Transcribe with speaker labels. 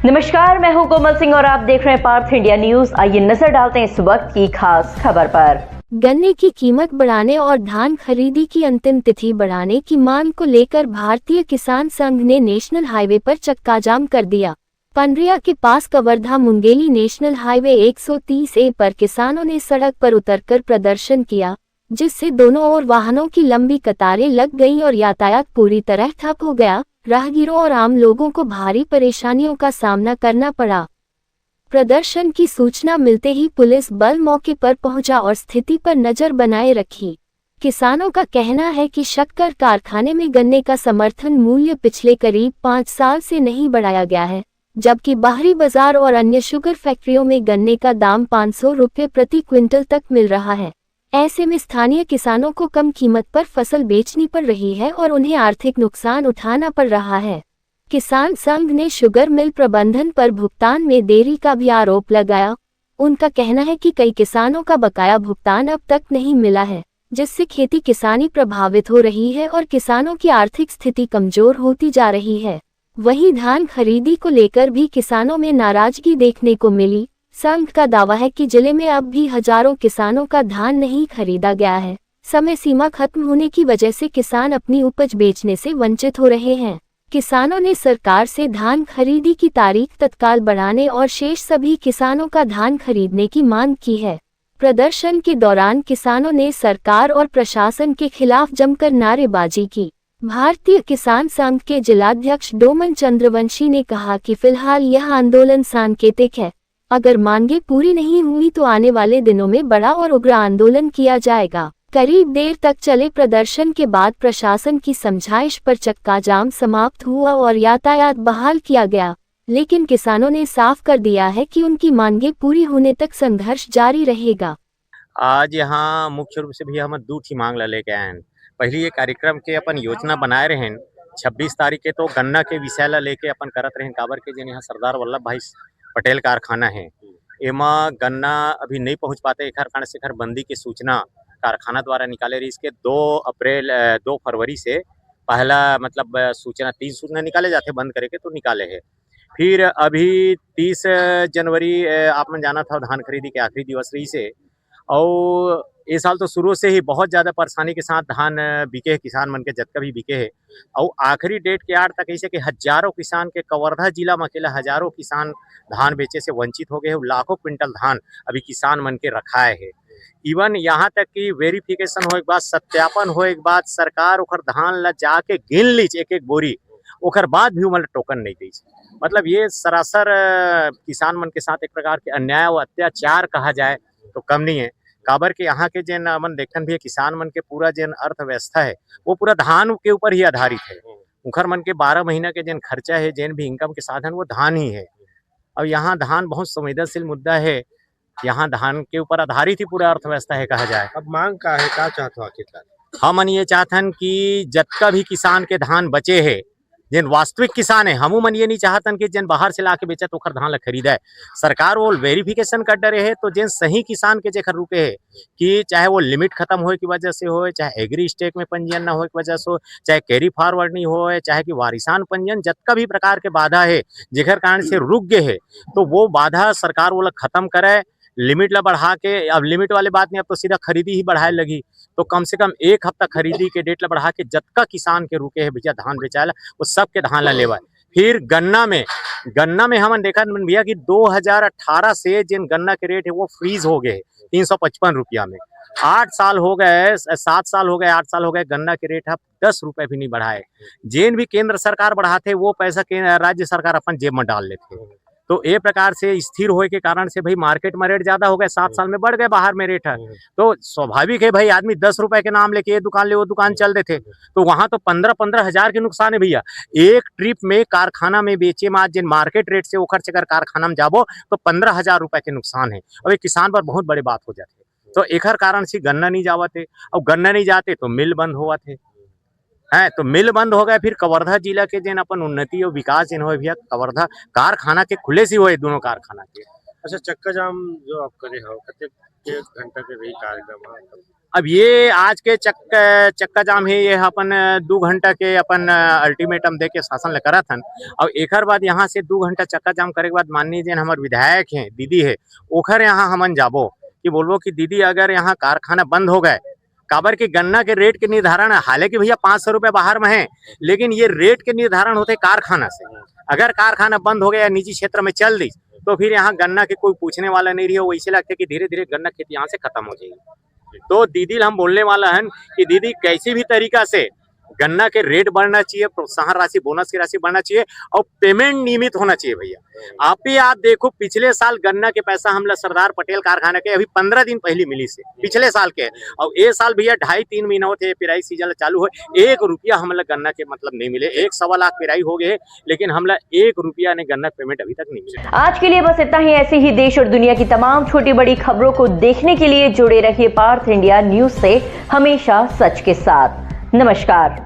Speaker 1: नमस्कार, मैं हूं कोमल सिंह और आप देख रहे हैं पार्थ इंडिया न्यूज। आइए नजर डालते हैं इस वक्त की खास खबर पर।
Speaker 2: गन्ने की कीमत बढ़ाने और धान खरीदी की अंतिम तिथि बढ़ाने की मांग को लेकर भारतीय किसान संघ ने नेशनल हाईवे पर चक्का जाम कर दिया। पंडरिया के पास Kawardha Mungeli national highway 130A पर किसानों ने सड़क पर उतरकर प्रदर्शन किया, जिससे दोनों ओर वाहनों की लंबी कतारें लग गईं और यातायात पूरी तरह ठप हो गया। राहगीरों और आम लोगों को भारी परेशानियों का सामना करना पड़ा। प्रदर्शन की सूचना मिलते ही पुलिस बल मौके पर पहुंचा और स्थिति पर नजर बनाए रखी। किसानों का कहना है कि शक्कर कारखाने में गन्ने का समर्थन मूल्य पिछले करीब 5 साल से नहीं बढ़ाया गया है, जबकि बाहरी बाजार और अन्य शुगर फैक्ट्रियों में गन्ने का दाम 500 रुपये प्रति क्विंटल तक मिल रहा है। ऐसे में स्थानीय किसानों को कम कीमत पर फसल बेचनी पड़ रही है और उन्हें आर्थिक नुकसान उठाना पड़ रहा है। किसान संघ ने शुगर मिल प्रबंधन पर भुगतान में देरी का भी आरोप लगाया। उनका कहना है कि कई किसानों का बकाया भुगतान अब तक नहीं मिला है, जिससे खेती किसानी प्रभावित हो रही है और किसानों की आर्थिक स्थिति कमजोर होती जा रही है। वहीं धान खरीदी को लेकर भी किसानों में नाराजगी देखने को मिली। संघ का दावा है कि जिले में अब भी हजारों किसानों का धान नहीं खरीदा गया है। समय सीमा खत्म होने की वजह से किसान अपनी उपज बेचने से वंचित हो रहे हैं। किसानों ने सरकार से धान खरीदी की तारीख तत्काल बढ़ाने और शेष सभी किसानों का धान खरीदने की मांग की है। प्रदर्शन के दौरान किसानों ने सरकार और प्रशासन के खिलाफ जमकर नारेबाजी की। भारतीय किसान संघ के जिलाध्यक्ष डोमन चंद्रवंशी ने कहा कि फिलहाल यह आंदोलन सांकेतिक है। अगर मांगे पूरी नहीं हुई तो आने वाले दिनों में बड़ा और उग्र आंदोलन किया जाएगा। करीब देर तक चले प्रदर्शन के बाद प्रशासन की समझाइश पर चक्का जाम समाप्त हुआ और यातायात बहाल किया गया, लेकिन किसानों ने साफ कर दिया है कि उनकी मांगे पूरी होने तक संघर्ष जारी रहेगा।
Speaker 3: आज यहाँ मुख्य रूप से भी हम दू ठी मांग ला लेके आए हैं। पहली ये कार्यक्रम के अपन योजना बनाए रहे 26 तारीख के, तो गन्ना के विषय ला लेके अपन करत रहे काबर के जेन यहाँ सरदार वल्लभ भाई पटेल कारखाना है, एमा गन्ना अभी नहीं पहुँच पाते। एखर कारण से बंदी की सूचना कारखाना द्वारा निकाले रही। इसके 2 फरवरी से पहला मतलब सूचना 3 सूचना निकाले जाते बंद करे के, तो निकाले है। फिर अभी 30 जनवरी आप मन जाना था धान खरीदी के आखिरी दिवस रही से, और ये साल तो शुरू से ही बहुत ज़्यादा परेशानी के साथ धान बिके है, किसान मन के जतका भी बिके है। और आखिरी डेट के आड़ तक ऐसे कि हजारों किसान के कवर्धा जिला में अकेला हजारों किसान धान बेचे से वंचित हो गए हैं। लाखों क्विंटल धान अभी किसान मन के रखाए है। इवन यहाँ तक कि वेरिफिकेशन हो एक बाद, सत्यापन हो एक बाद, सरकार ओखर धान ला जाके गिन लीज एक एक बोरी, ओखर बाद भी मतलब टोकन नहीं दी। मतलब ये सरासर किसान मन के साथ एक प्रकार के अन्याय और अत्याचार कहा जाए तो कम नहीं है। काबर के यहाँ के जेन मन देखन भी है, किसान मन के पूरा जेन अर्थव्यवस्था है वो पूरा धान के ऊपर ही आधारित है। उखर मन के 12 महीना के जेन खर्चा है, जेन भी इनकम के साधन वो धान ही है। और यहाँ धान बहुत संवेदनशील मुद्दा है। यहाँ धान के ऊपर आधारित ही पूरा अर्थव्यवस्था है कहा जाए।
Speaker 4: अब मांग का है, क्या चाहते हो आखिरकार?
Speaker 3: हमन ये चाहतन कि जतका भी किसान के धान बचे है, जिन वास्तविक किसान है, हमू मन ये नहीं चाहतन कि जिन बाहर से लाके बेचत ओखर धान ला खरीदे। सरकार वो वेरिफिकेशन कर डरे है, तो जिन सही किसान के जेखर रुके है कि चाहे वो लिमिट खत्म होए की वजह से हो, चाहे एग्री स्टेक में पंजीयन ना होए की वजह से हो, चाहे कैरी फॉरवर्ड नहीं हो, चाहे कि वारिसान पंजीयन, जतका भी प्रकार के बाधा है जेखर कारण से रुक गए है, तो वो बाधा सरकार वो खत्म करे। लिमिट ला बढ़ा के, अब लिमिट वाले बात नहीं, अब तो सीधा खरीदी ही बढ़ाए लगी। तो कम से कम 1 हफ्ता खरीदी के डेट ला बढ़ा के जतका किसान के रुके है भैया धान बेचाए ला, वो सब के धान ला लेवा। फिर गन्ना में हमन देखा भैया कि 2018 से जिन गन्ना के रेट है वो फ्रीज हो गए 355 रुपया में। 8 साल हो गए, 7 साल हो गए, 8 साल हो गए, गन्ना के रेट अब 10 रुपए भी नहीं बढ़ाए। जेन भी केंद्र सरकार बढ़ाते वो पैसा राज्य सरकार अपन जेब में डाल लेते। तो ए प्रकार से स्थिर होए के कारण से भाई मार्केट में रेट ज्यादा हो गए, 7 साल में बढ़ गए बाहर में रेट है। तो स्वाभाविक है भाई, आदमी 10 रुपए के नाम लेके ये दुकान ले वो दुकान चल देते, तो वहां तो 15-15 हजार के नुकसान है भैया। एक ट्रिप में कारखाना में बेचे में जिन मार्केट रेट से ओखर चकर कारखाना में जाबो तो 15,000 रुपए के नुकसान है, और ये किसान पर बहुत बड़ी बात हो जाती। तो एकर कारण से गन्ना नहीं जावते, और गन्ना नहीं जाते तो मिल बंद होवत है। तो मिल बंद हो गए। फिर कवर्धा जिला के जेन अपन उन्नति और विकास जेन हो भैया, कवर्धा कारखाना के खुले से हुए दोनों कारखाना के।
Speaker 4: अच्छा, चक्का जाम जो आप करे हो, कते घंटा के रही कार्यक्रम?
Speaker 3: अब ये आज के चक्का जाम है, ये अपन 2 घंटा के अपन अल्टीमेटम दे के शासन ले करत हन। और एकर बाद यहाँ से 2 घंटा चक्का जाम करे के बाद माननीय जन हमारे विधायक हैं दीदी है, ओखर यहाँ हमन जाबो कि बोलबो कि दीदी अगर यहाँ कारखाना बंद हो गए, काबर के गन्ना के रेट के निर्धारण हालांकि भैया 500 रुपए बाहर में है, लेकिन ये रेट के निर्धारण होते कारखाना से। अगर कारखाना बंद हो गया, निजी क्षेत्र में चल दी, तो फिर यहाँ गन्ना के कोई पूछने वाला नहीं रही, वैसे लगता है कि धीरे धीरे गन्ना खेती यहाँ से खत्म हो जाएगी। तो दीदी हम बोलने वाला है कि दीदी कैसी भी तरीका से गन्ना के रेट बढ़ना चाहिए, प्रोत्साहन राशि, बोनस की राशि बढ़ना चाहिए और पेमेंट नियमित होना चाहिए भैया। आप देखो पिछले साल गन्ना के पैसा हम लोग सरदार पटेल कारखाना के अभी 15 दिन पहले मिली से पिछले साल के, और ये साल भैया 2.5-3 महीना होते पिराई सीजन चालू हो, 1 रुपया हम लोग गन्ना के मतलब नहीं मिले। 1.25 लाख पिराई हो गए, लेकिन हम लोग 1 रुपया ने गन्ना पेमेंट अभी तक नहीं मिले।
Speaker 1: आज के लिए बस इतना ही। ऐसी ही देश और दुनिया की तमाम छोटी बड़ी खबरों को देखने के लिए जुड़े रहिए पार्थ इंडिया न्यूज से, हमेशा सच के साथ। नमस्कार।